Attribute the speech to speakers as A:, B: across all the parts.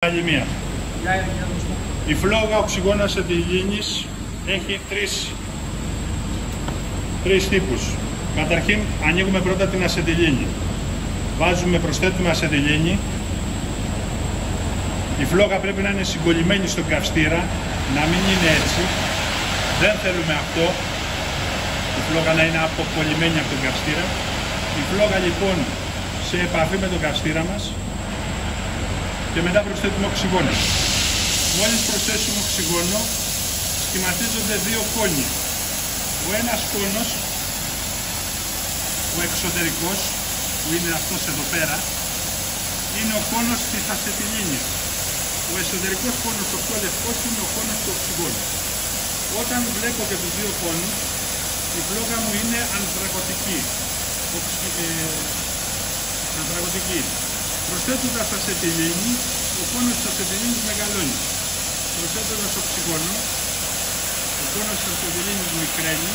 A: Άλλη μία. Η φλόγα οξυγόνου ασετιλίνης έχει τρεις τύπους. Καταρχήν ανοίγουμε πρώτα την ασετιλίνη. Προσθέτουμε ασετιλίνη. Η φλόγα πρέπει να είναι συγκολλημένη στον καυστήρα, να μην είναι έτσι. Δεν θέλουμε αυτό, η φλόγα να είναι αποκολλημένη από τον καυστήρα. Η φλόγα λοιπόν σε επαφή με τον καυστήρα μας και μετά προσθέτουμε οξυγόνο. Μόλις προσθέσουμε οξυγόνο, σχηματίζονται δύο κόνοι. Ο ένας κόνος, ο εξωτερικός, που είναι αυτός εδώ πέρα, είναι ο κόνος της ασετιλίνης. Ο εσωτερικός κόνος, ο πιο λευκός, είναι ο κόνος του οξυγόνου. Όταν βλέπω και τους δύο κόνους, η φλόγα μου είναι ανθρακωτική. Προσθέτοντας ασετιλίνη, ο κόνος της ασετιλίνης μεγαλώνει. Προσθέτοντας οξυγόνο, ο κόνος της ασετιλίνης μικραίνει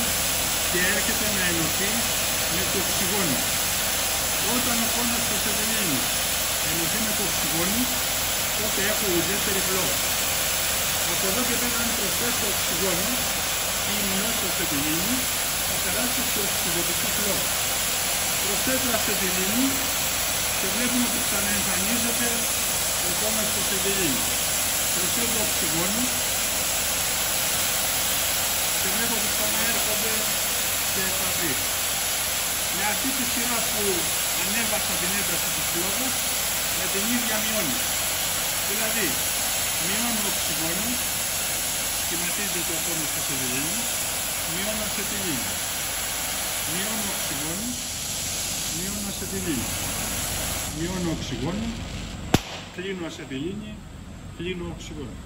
A: και έρχεται να ενωθεί με το οξυγόνο. Όταν ο κόνος της ασετιλίνης ενωθεί με το οξυγόνο, τότε έχω ουδέτερη φλόγα. Από εδώ και πέρα, αν προσθέσω οξυγόνο ή μειώσω ασετιλίνη, θα περάσει σε οξυδοτική φλόγα. Προσθέτω ασετιλίνη και βλέπουμε ότι ξαναεμφανίζεται ο κόνος της ασετιλίνης. Προσθέτω οξυγόνο και βλέπω ότι ξαναέρχονται σε επαφή. Με αυτή τη σειρά που ανέβασα την ένταση της φλόγας, με την ίδια μειώνει. Δηλαδή, μειώνω οξυγόνο, σχηματίζεται ο κόνος της ασετιλίνης, μειώνω ασετιλίνη. Μειώνω οξυγόνο, μειώνω ασετιλίνη. Μειώνω οξυγόνο, κλείνω ασετιλίνη, κλείνω οξυγόνο.